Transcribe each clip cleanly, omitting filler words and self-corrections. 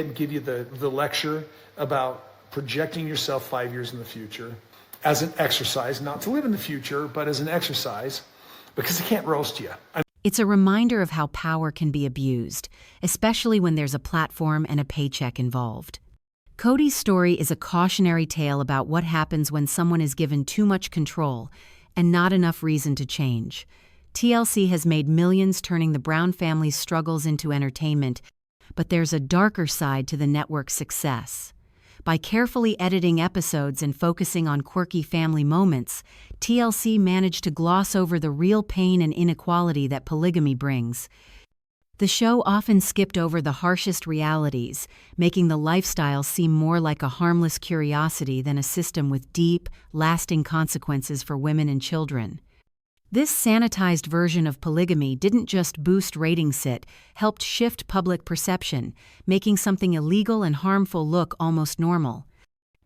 And give you the lecture about projecting yourself 5 years in the future as an exercise, not to live in the future, but as an exercise, because it can't roast you. It's a reminder of how power can be abused, especially when there's a platform and a paycheck involved. Kody's story is a cautionary tale about what happens when someone is given too much control and not enough reason to change. TLC has made millions turning the Brown family's struggles into entertainment, but there's a darker side to the network's success. By carefully editing episodes and focusing on quirky family moments, TLC managed to gloss over the real pain and inequality that polygamy brings. The show often skipped over the harshest realities, making the lifestyle seem more like a harmless curiosity than a system with deep, lasting consequences for women and children. This sanitized version of polygamy didn't just boost ratings, it helped shift public perception, making something illegal and harmful look almost normal.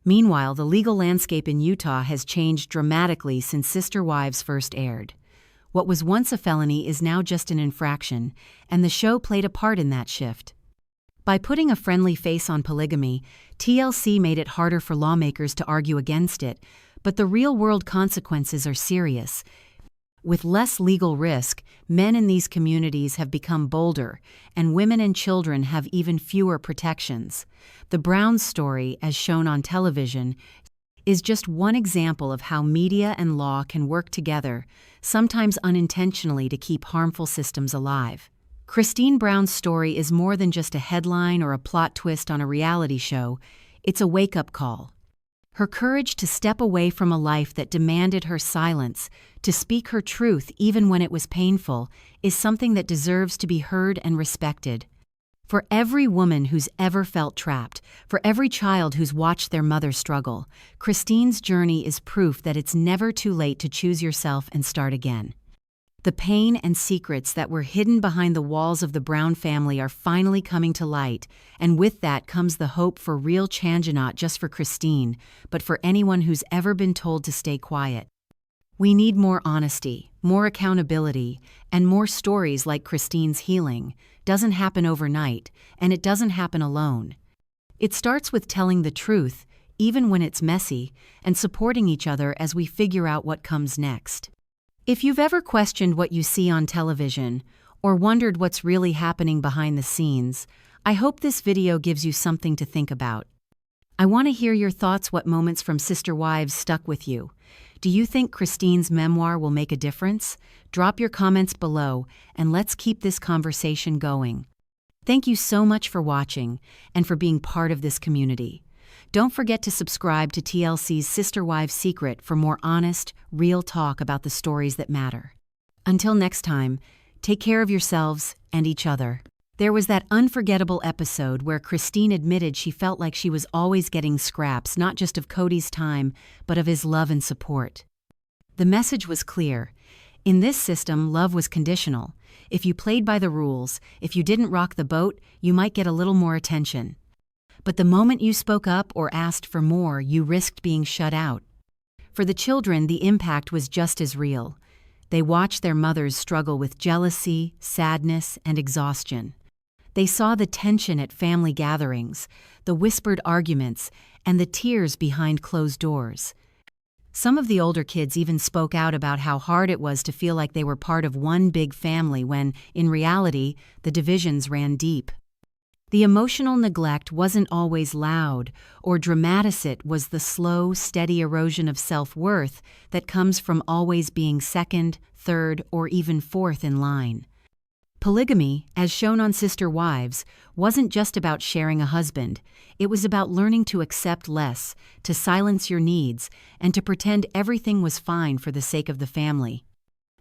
Meanwhile, the legal landscape in Utah has changed dramatically since Sister Wives first aired. What was once a felony is now just an infraction, and the show played a part in that shift. By putting a friendly face on polygamy, TLC made it harder for lawmakers to argue against it, but the real-world consequences are serious. With less legal risk, men in these communities have become bolder, and women and children have even fewer protections. The Brown story, as shown on television, is just one example of how media and law can work together, sometimes unintentionally, to keep harmful systems alive. Kody Brown's story is more than just a headline or a plot twist on a reality show. It's a wake-up call. Her courage to step away from a life that demanded her silence, to speak her truth even when it was painful, is something that deserves to be heard and respected. For every woman who's ever felt trapped, for every child who's watched their mother struggle, Kody's journey is proof that it's never too late to choose yourself and start again. The pain and secrets that were hidden behind the walls of the Brown family are finally coming to light, and with that comes the hope for real change, not just for Kody, but for anyone who's ever been told to stay quiet. We need more honesty, more accountability, and more stories like Kody's healing. Doesn't happen overnight, and it doesn't happen alone. It starts with telling the truth, even when it's messy, and supporting each other as we figure out what comes next. If you've ever questioned what you see on television, or wondered what's really happening behind the scenes, I hope this video gives you something to think about. I want to hear your thoughts. What moments from Sister Wives stuck with you? Do you think Kody's memoir will make a difference? Drop your comments below, and let's keep this conversation going. Thank you so much for watching, and for being part of this community. Don't forget to subscribe to TLC's Sister Wives Secret for more honest, real talk about the stories that matter. Until next time, take care of yourselves and each other. There was that unforgettable episode where Kody admitted she felt like she was always getting scraps, not just of Kody's time, but of his love and support. The message was clear. In this system, love was conditional. If you played by the rules, if you didn't rock the boat, you might get a little more attention. But the moment you spoke up or asked for more, you risked being shut out. For the children, the impact was just as real. They watched their mothers struggle with jealousy, sadness, and exhaustion. They saw the tension at family gatherings, the whispered arguments, and the tears behind closed doors. Some of the older kids even spoke out about how hard it was to feel like they were part of one big family when, in reality, the divisions ran deep. The emotional neglect wasn't always loud or dramatic. It was the slow, steady erosion of self-worth that comes from always being second, third, or even fourth in line. Polygamy, as shown on Sister Wives, wasn't just about sharing a husband. It was about learning to accept less, to silence your needs, and to pretend everything was fine for the sake of the family.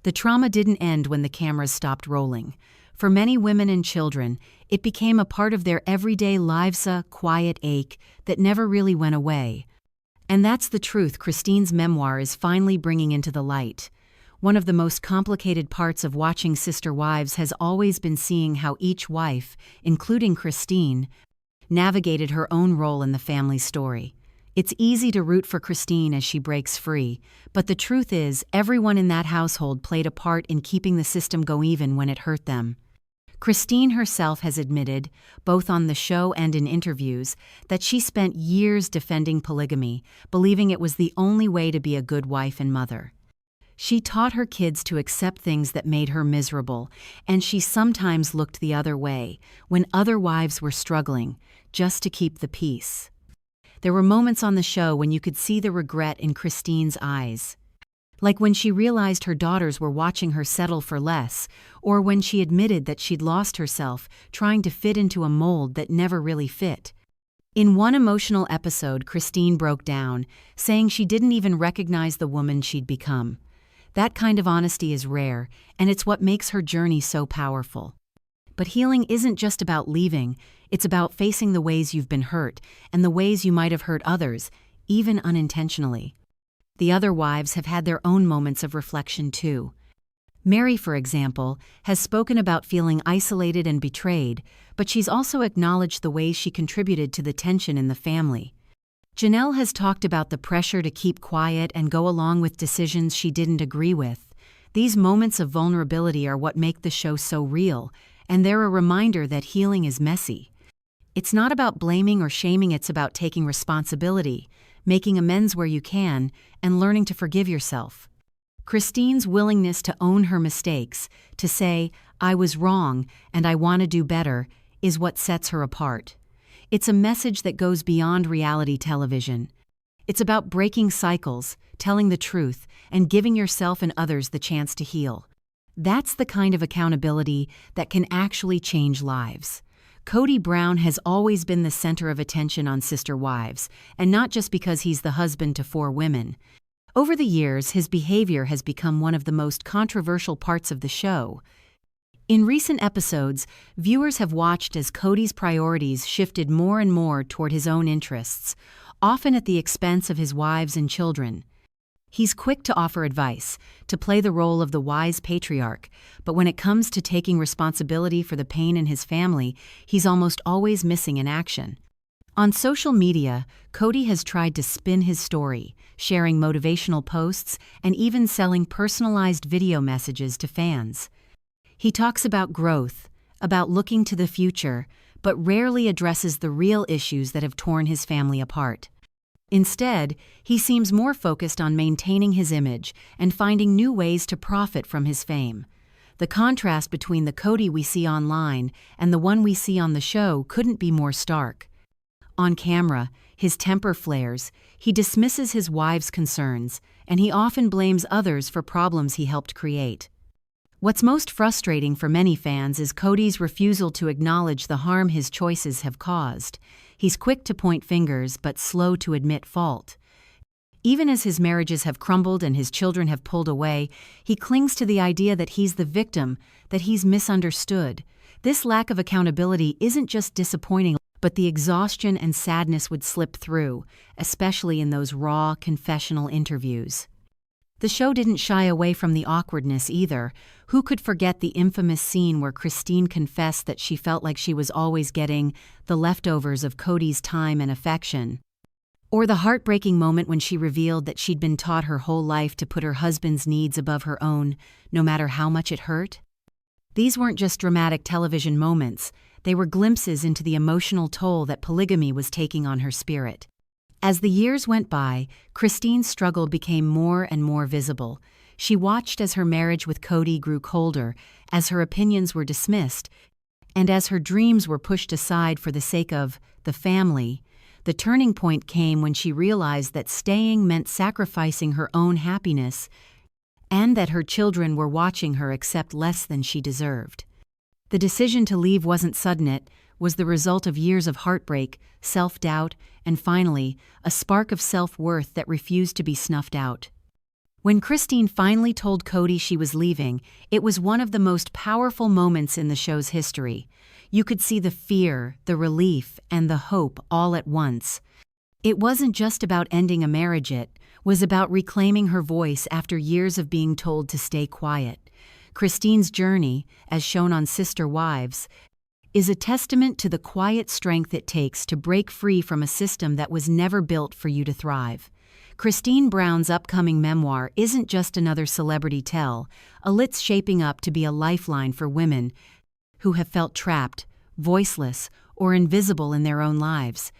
The trauma didn't end when the cameras stopped rolling. For many women and children, it became a part of their everyday lives, a quiet ache that never really went away. And that's the truth Kody's memoir is finally bringing into the light. One of the most complicated parts of watching Sister Wives has always been seeing how each wife, including Kody, navigated her own role in the family story. It's easy to root for Kody as she breaks free, but the truth is, everyone in that household played a part in keeping the system going even when it hurt them. Christine herself has admitted, both on the show and in interviews, that she spent years defending polygamy, believing it was the only way to be a good wife and mother. She taught her kids to accept things that made her miserable, and she sometimes looked the other way, when other wives were struggling, just to keep the peace. There were moments on the show when you could see the regret in Christine's eyes. Like when she realized her daughters were watching her settle for less, or when she admitted that she'd lost herself trying to fit into a mold that never really fit. In one emotional episode, Christine broke down, saying she didn't even recognize the woman she'd become. That kind of honesty is rare, and it's what makes her journey so powerful. But healing isn't just about leaving, it's about facing the ways you've been hurt, and the ways you might have hurt others, even unintentionally. The other wives have had their own moments of reflection too. Mary, for example, has spoken about feeling isolated and betrayed, but she's also acknowledged the ways she contributed to the tension in the family. Janelle has talked about the pressure to keep quiet and go along with decisions she didn't agree with. These moments of vulnerability are what make the show so real, and they're a reminder that healing is messy. It's not about blaming or shaming, it's about taking responsibility, making amends where you can, and learning to forgive yourself. Christine's willingness to own her mistakes, to say, "I was wrong and I want to do better," is what sets her apart. It's a message that goes beyond reality television. It's about breaking cycles, telling the truth, and giving yourself and others the chance to heal. That's the kind of accountability that can actually change lives. Kody Brown has always been the center of attention on Sister Wives, and not just because he's the husband to 4 women. Over the years, his behavior has become one of the most controversial parts of the show. In recent episodes, viewers have watched as Kody's priorities shifted more and more toward his own interests, often at the expense of his wives and children. He's quick to offer advice, to play the role of the wise patriarch, but when it comes to taking responsibility for the pain in his family, he's almost always missing in action. On social media, Kody has tried to spin his story, sharing motivational posts and even selling personalized video messages to fans. He talks about growth, about looking to the future, but rarely addresses the real issues that have torn his family apart. Instead, he seems more focused on maintaining his image and finding new ways to profit from his fame. The contrast between the Kody we see online and the one we see on the show couldn't be more stark. On camera, his temper flares, he dismisses his wife's concerns, and he often blames others for problems he helped create. What's most frustrating for many fans is Kody's refusal to acknowledge the harm his choices have caused. He's quick to point fingers but slow to admit fault. Even as his marriages have crumbled and his children have pulled away, he clings to the idea that he's the victim, that he's misunderstood. This lack of accountability isn't just disappointing, but the exhaustion and sadness would slip through, especially in those raw, confessional interviews. The show didn't shy away from the awkwardness either. Who could forget the infamous scene where Christine confessed that she felt like she was always getting the leftovers of Kody's time and affection? Or the heartbreaking moment when she revealed that she'd been taught her whole life to put her husband's needs above her own, no matter how much it hurt? These weren't just dramatic television moments, they were glimpses into the emotional toll that polygamy was taking on her spirit. As the years went by, Christine's struggle became more and more visible. She watched as her marriage with Kody grew colder, as her opinions were dismissed, and as her dreams were pushed aside for the sake of the family. The turning point came when she realized that staying meant sacrificing her own happiness, and that her children were watching her accept less than she deserved. The decision to leave wasn't sudden, it was the result of years of heartbreak, self-doubt, and finally, a spark of self-worth that refused to be snuffed out. When Christine finally told Kody she was leaving, it was one of the most powerful moments in the show's history. You could see the fear, the relief, and the hope all at once. It wasn't just about ending a marriage, it was about reclaiming her voice after years of being told to stay quiet. Christine's journey, as shown on Sister Wives, is a testament to the quiet strength it takes to break free from a system that was never built for you to thrive. Kody Brown's upcoming memoir isn't just another celebrity tale, it's shaping up to be a lifeline for women who have felt trapped, voiceless, or invisible in their own lives.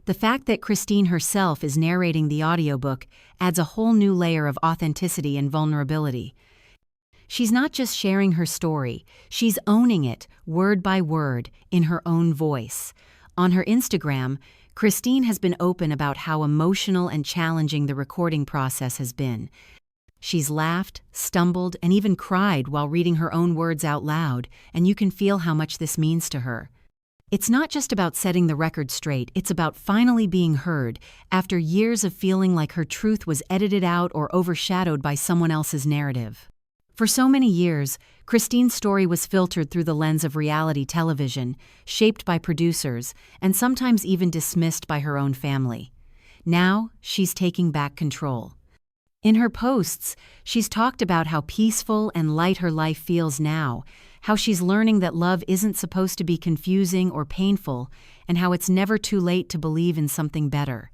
The fact that Christine herself is narrating the audiobook adds a whole new layer of authenticity and vulnerability. She's not just sharing her story, she's owning it, word by word, in her own voice. On her Instagram, Christine has been open about how emotional and challenging the recording process has been. She's laughed, stumbled, and even cried while reading her own words out loud, and you can feel how much this means to her. It's not just about setting the record straight, it's about finally being heard, after years of feeling like her truth was edited out or overshadowed by someone else's narrative. For so many years, Christine's story was filtered through the lens of reality television, shaped by producers, and sometimes even dismissed by her own family. Now, she's taking back control. In her posts, she's talked about how peaceful and light her life feels now, how she's learning that love isn't supposed to be confusing or painful, and how it's never too late to believe in something better.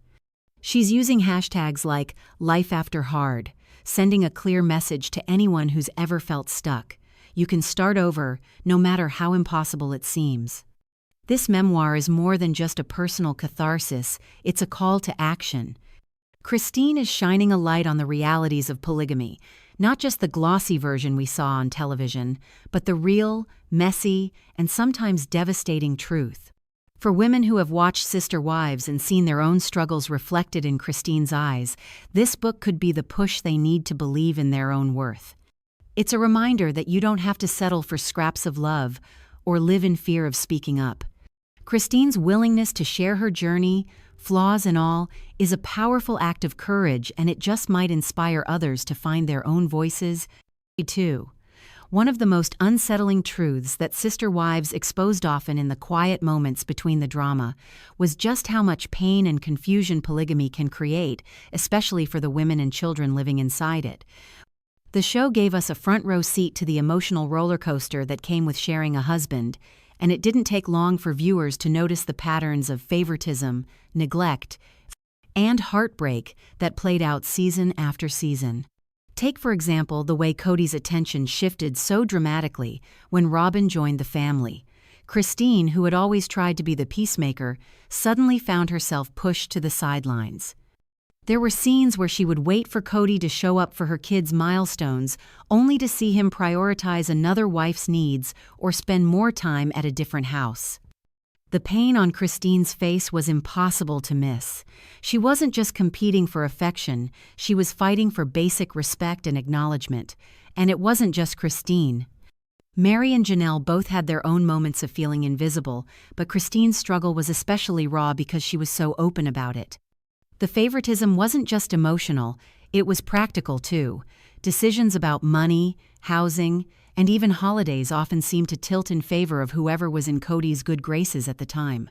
She's using hashtags like Life After Hard, sending a clear message to anyone who's ever felt stuck. You can start over, no matter how impossible it seems. This memoir is more than just a personal catharsis, it's a call to action. Christine is shining a light on the realities of polygamy, not just the glossy version we saw on television, but the real, messy, and sometimes devastating truth. For women who have watched Sister Wives and seen their own struggles reflected in Christine's eyes, this book could be the push they need to believe in their own worth. It's a reminder that you don't have to settle for scraps of love or live in fear of speaking up. Christine's willingness to share her journey, flaws and all, is a powerful act of courage, and it just might inspire others to find their own voices, too. One of the most unsettling truths that Sister Wives exposed often in the quiet moments between the drama was just how much pain and confusion polygamy can create, especially for the women and children living inside it. The show gave us a front-row seat to the emotional roller coaster that came with sharing a husband, and it didn't take long for viewers to notice the patterns of favoritism, neglect, and heartbreak that played out season after season. Take, for example, the way Kody's attention shifted so dramatically when Robin joined the family. Christine, who had always tried to be the peacemaker, suddenly found herself pushed to the sidelines. There were scenes where she would wait for Kody to show up for her kids' milestones, only to see him prioritize another wife's needs or spend more time at a different house. The pain on Christine's face was impossible to miss. She wasn't just competing for affection, she was fighting for basic respect and acknowledgement. And it wasn't just Christine. Mary and Janelle both had their own moments of feeling invisible, but Christine's struggle was especially raw because she was so open about it. The favoritism wasn't just emotional, it was practical too. Decisions about money, housing, and even holidays often seemed to tilt in favor of whoever was in Kody's good graces at the time.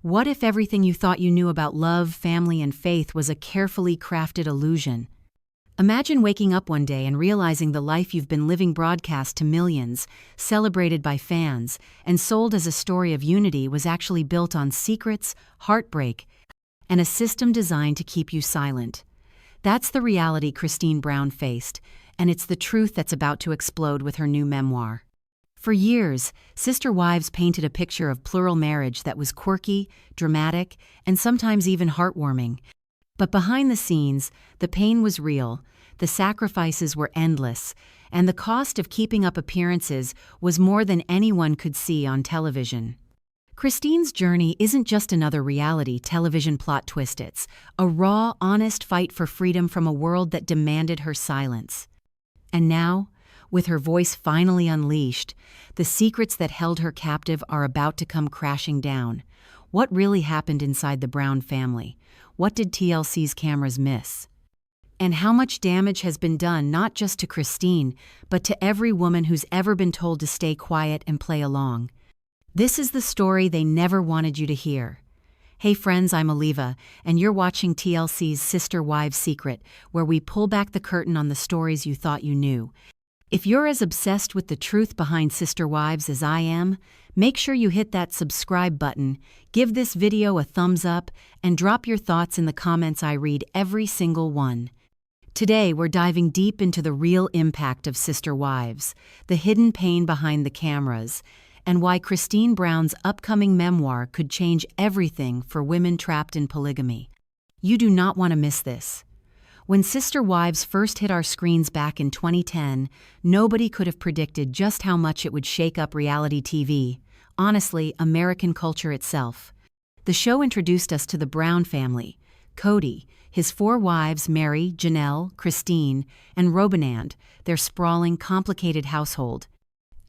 What if everything you thought you knew about love, family, and faith was a carefully crafted illusion? Imagine waking up one day and realizing the life you've been living broadcast to millions, celebrated by fans, and sold as a story of unity was actually built on secrets, heartbreak, and a system designed to keep you silent. That's the reality Christine Brown faced, and it's the truth that's about to explode with her new memoir. For years, Sister Wives painted a picture of plural marriage that was quirky, dramatic, and sometimes even heartwarming. But behind the scenes, the pain was real, the sacrifices were endless, and the cost of keeping up appearances was more than anyone could see on television. Christine's journey isn't just another reality television plot twist, it's a raw, honest fight for freedom from a world that demanded her silence. And now, with her voice finally unleashed, the secrets that held her captive are about to come crashing down. What really happened inside the Brown family? What did TLC's cameras miss? And how much damage has been done not just to Christine, but to every woman who's ever been told to stay quiet and play along? This is the story they never wanted you to hear. Hey friends, I'm Oliva, and you're watching TLC's Sister Wives Secret, where we pull back the curtain on the stories you thought you knew. If you're as obsessed with the truth behind Sister Wives as I am, make sure you hit that subscribe button, give this video a thumbs up, and drop your thoughts in the comments. I read every single one. Today, we're diving deep into the real impact of Sister Wives, the hidden pain behind the cameras, and why Kody Brown's upcoming memoir could change everything for women trapped in polygamy. You do not want to miss this. When Sister Wives first hit our screens back in 2010, nobody could have predicted just how much it would shake up reality TV, honestly, American culture itself. The show introduced us to the Brown family, Kody, his 4 wives Mary, Janelle, Christine, and Robinand, their sprawling, complicated household.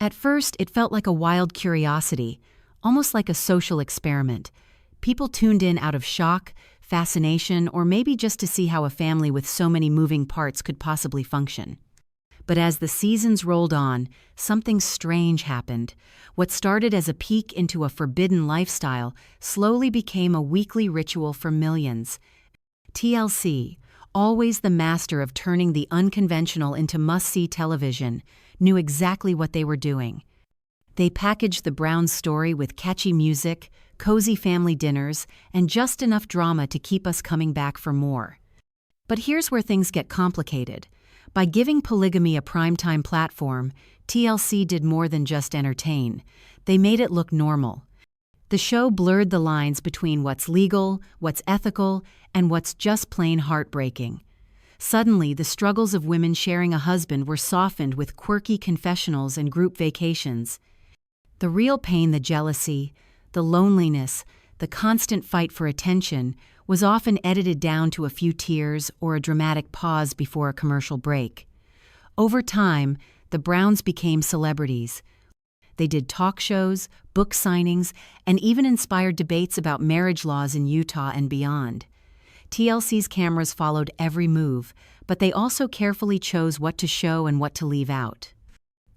At first, it felt like a wild curiosity, almost like a social experiment. People tuned in out of shock, fascination, or maybe just to see how a family with so many moving parts could possibly function. But as the seasons rolled on, something strange happened. What started as a peek into a forbidden lifestyle slowly became a weekly ritual for millions. TLC, always the master of turning the unconventional into must-see television, knew exactly what they were doing. They packaged the Brown story with catchy music, cozy family dinners, and just enough drama to keep us coming back for more. But here's where things get complicated. By giving polygamy a primetime platform, TLC did more than just entertain. They made it look normal. The show blurred the lines between what's legal, what's ethical, and what's just plain heartbreaking. Suddenly, the struggles of women sharing a husband were softened with quirky confessionals and group vacations. The real pain, the jealousy, the loneliness, the constant fight for attention, was often edited down to a few tears or a dramatic pause before a commercial break. Over time, the Browns became celebrities. They did talk shows, book signings, and even inspired debates about marriage laws in Utah and beyond. TLC's cameras followed every move, but they also carefully chose what to show and what to leave out.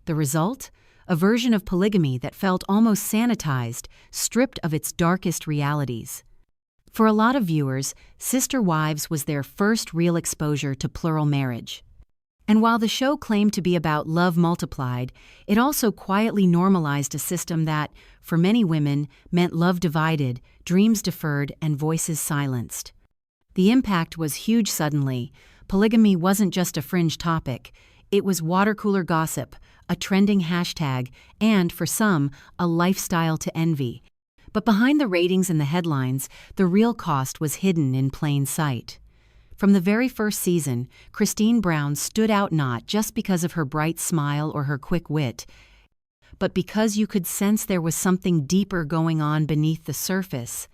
The result? A version of polygamy that felt almost sanitized, stripped of its darkest realities. For a lot of viewers, Sister Wives was their first real exposure to plural marriage. And while the show claimed to be about love multiplied, it also quietly normalized a system that, for many women, meant love divided, dreams deferred, and voices silenced. The impact was huge suddenly. Polygamy wasn't just a fringe topic. It was water cooler gossip, a trending hashtag, and, for some, a lifestyle to envy. But behind the ratings and the headlines, the real cost was hidden in plain sight. From the very first season, Kody Brown stood out not just because of her bright smile or her quick wit, but because you could sense there was something deeper going on beneath the surface.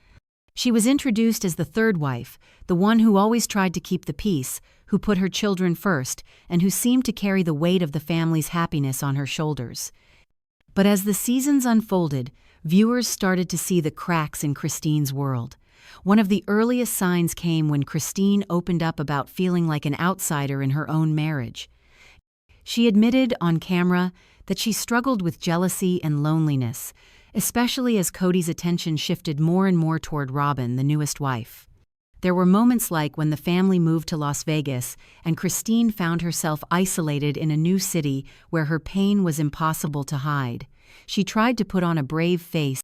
She was introduced as the third wife, the one who always tried to keep the peace, who put her children first, and who seemed to carry the weight of the family's happiness on her shoulders. But as the seasons unfolded, viewers started to see the cracks in Kody's world. One of the earliest signs came when Kody opened up about feeling like an outsider in her own marriage. She admitted on camera that she struggled with jealousy and loneliness, especially as Kody's attention shifted more and more toward Robin, the newest wife. There were moments like when the family moved to Las Vegas and Kody found herself isolated in a new city where her pain was impossible to hide. She tried to put on a brave face